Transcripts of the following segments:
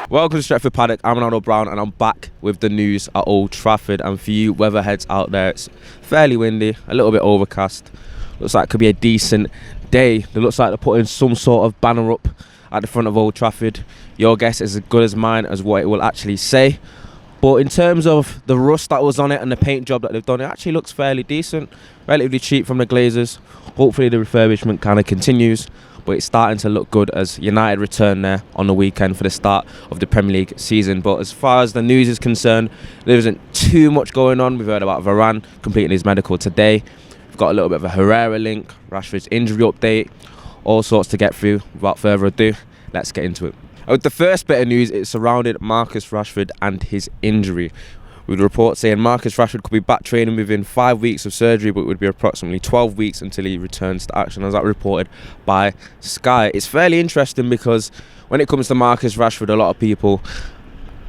Welcome to Stretford Paddock. I'm Ronaldo Brown and I'm back with the news at Old Trafford. And for you weatherheads out there, it's fairly windy, a little bit overcast. Looks like it could be a decent day. It looks like they're putting some sort of banner up at the front of Old Trafford. Your guess is as good as mine as what it will actually say. But in terms of the rust that was on it and the paint job that they've done, it actually looks fairly decent, relatively cheap from the Glazers. Hopefully the refurbishment kind of continues, but it's starting to look good as United return there on the weekend for the start of the Premier League season. But as far as the news is concerned, there isn't too much going on. We've heard about Varane completing his medical today. We've got a little bit of a Herrera link, Rashford's injury update, all sorts to get through. Without further ado, let's get into it. The first bit of news, it surrounded Marcus Rashford and his injury. With reports saying Marcus Rashford could be back training within 5 weeks of surgery, but it would be approximately 12 weeks until he returns to action, as that reported by Sky. It's fairly interesting because when it comes to Marcus Rashford, a lot of people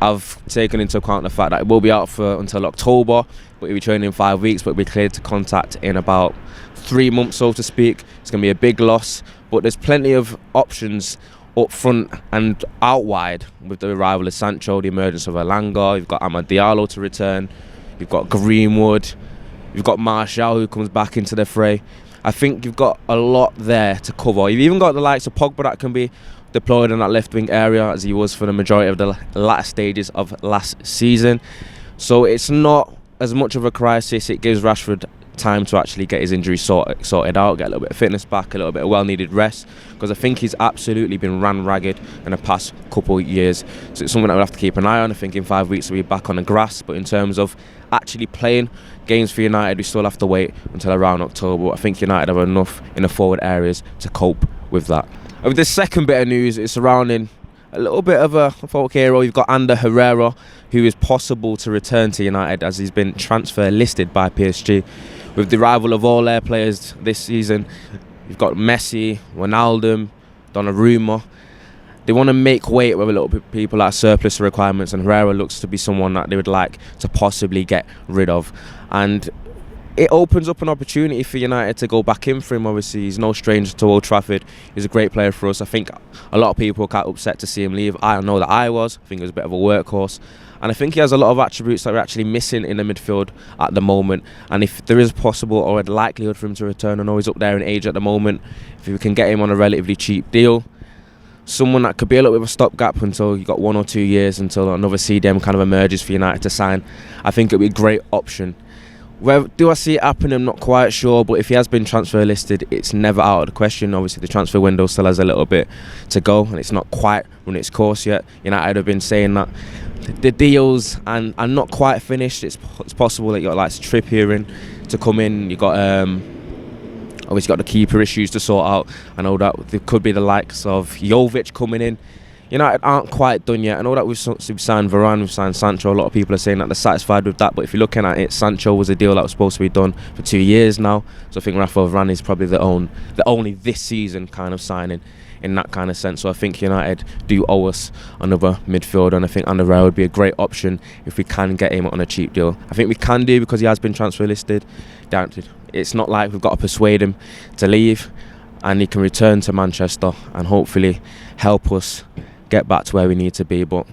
have taken into account the fact that it will be out for until October, but he'll be training in 5 weeks, but he'll be cleared to contact in about 3 months, so to speak. It's going to be a big loss, but there's plenty of options up front and out wide with the arrival of Sancho, the emergence of Elanga. You've got Amad Diallo to return, you've got Greenwood, you've got Martial who comes back into the fray. I think you've got a lot there to cover. You've even got the likes of Pogba that can be deployed in that left wing area as he was for the majority of the latter stages of last season. So it's not as much of a crisis. It gives Rashford time to actually get his injury sorted out, get a little bit of fitness back, a little bit of well-needed rest, because I think he's absolutely been ran ragged in the past couple of years. So it's something that we'll have to keep an eye on. I think in 5 weeks we'll be back on the grass, but in terms of actually playing games for United, we still have to wait until around October. I think United have enough in the forward areas to cope with that. With the second bit of news, it's surrounding a little bit of a folk hero. You've got Ander Herrera, who is possible to return to United as he's been transfer listed by PSG. With the arrival of all their players this season, you've got Messi, Ronaldo, Donnarumma. They want to make weight with a little bit people that are surplus requirements, and Herrera looks to be someone that they would like to possibly get rid of. And it opens up an opportunity for United to go back in for him. Obviously, he's no stranger to Old Trafford. He's a great player for us. I think a lot of people were quite upset to see him leave. I know that I was. I think he was a bit of a workhorse. And I think he has a lot of attributes that we're actually missing in the midfield at the moment. And if there is possible or a likelihood for him to return, I know he's up there in age at the moment. If we can get him on a relatively cheap deal, someone that could be a little bit of a stopgap until you got 1 or 2 years until another CDM kind of emerges for United to sign, I think it would be a great option. Where do I see it happen? I'm not quite sure, but if he has been transfer listed, it's never out of the question. Obviously, the transfer window still has a little bit to go, and it's not quite run its course yet. United have been saying that the deals are not quite finished. It's possible that you got like Trippier in to come in. You got obviously got the keeper issues to sort out. I know that there could be the likes of Jovic coming in. United aren't quite done yet. I know that we've signed Varane, we've signed Sancho. A lot of people are saying that they're satisfied with that, but if you're looking at it, Sancho was a deal that was supposed to be done for 2 years now. So I think Rashford Varane is probably the only this season kind of signing in that kind of sense. So I think United do owe us another midfielder, and I think Ander Herrera would be a great option if we can get him on a cheap deal. I think we can do, because he has been transfer listed. It's not like we've got to persuade him to leave, and he can return to Manchester and hopefully help us get back to where we need to be. But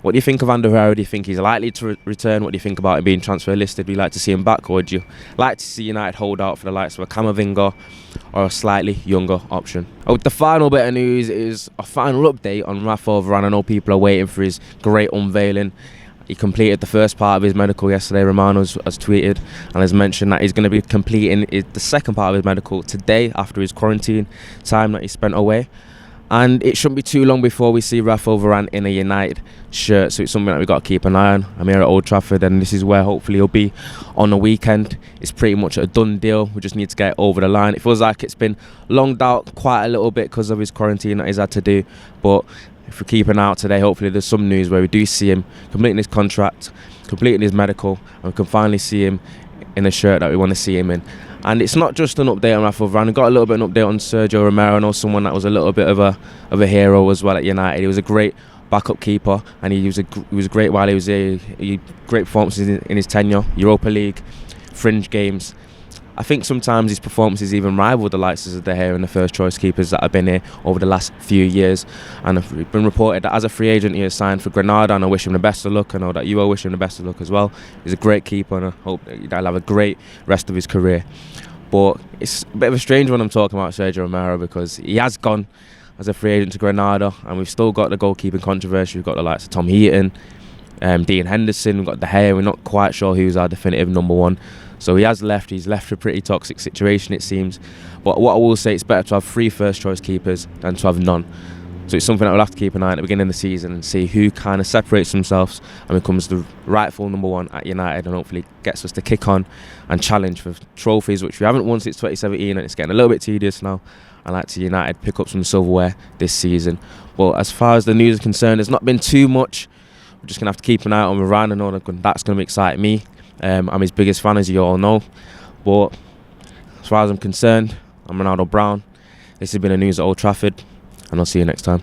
what do you think of Ander Herrera? Do you think he's likely to return? What do you think about him being transfer listed? Would you like to see him back, or would you like to see United hold out for the likes of a Camavinga or a slightly younger option? The final bit of news is a final update on Rashford Varane. I know people are waiting for his great unveiling. He completed the first part of his medical yesterday. Romano has tweeted and has mentioned that he's going to be completing the second part of his medical today after his quarantine time that he spent away. And it shouldn't be too long before we see Rashford Varane in a United shirt. So it's something that we've got to keep an eye on. I'm here at Old Trafford, and this is where hopefully he'll be on the weekend. It's pretty much a done deal. We just need to get over the line. It feels like it's been longed out quite a little bit because of his quarantine that he's had to do. But if we keep an eye out today, hopefully there's some news where we do see him completing his contract, completing his medical, and we can finally see him in a shirt that we want to see him in. And it's not just an update on Rashford Varane. We got a little bit of an update on Sergio Romero. I know someone that was a little bit of a hero as well at United. He was a great backup keeper, and he was great while he was great performances in his tenure. Europa League, fringe games, I think sometimes his performances even rival the likes of De Gea and the first choice keepers that have been here over the last few years. And it's been reported that as a free agent he has signed for Granada, and I wish him the best of luck. I know that you all wish him the best of luck as well. He's a great keeper, and I hope that he'll have a great rest of his career. But it's a bit of a strange one I'm talking about Sergio Romero, because he has gone as a free agent to Granada, and we've still got the goalkeeping controversy. We've got the likes of Tom Heaton, Dean Henderson, we've got De Gea. We're not quite sure who's our definitive number one. So he has left. He's left a pretty toxic situation, it seems. But what I will say, it's better to have 3 first choice keepers than to have none. So it's something that we'll have to keep an eye on at the beginning of the season and see who kind of separates themselves and becomes the rightful number one at United, and hopefully gets us to kick on and challenge for trophies, which we haven't won since 2017, and it's getting a little bit tedious now. I'd like to see United pick up some silverware this season. But as far as the news is concerned, there's not been too much. We're just going to have to keep an eye on Varane. I know that's going to excite me. I'm his biggest fan, as you all know. But as far as I'm concerned, I'm Ronaldo Brown. This has been the news at Old Trafford, and I'll see you next time.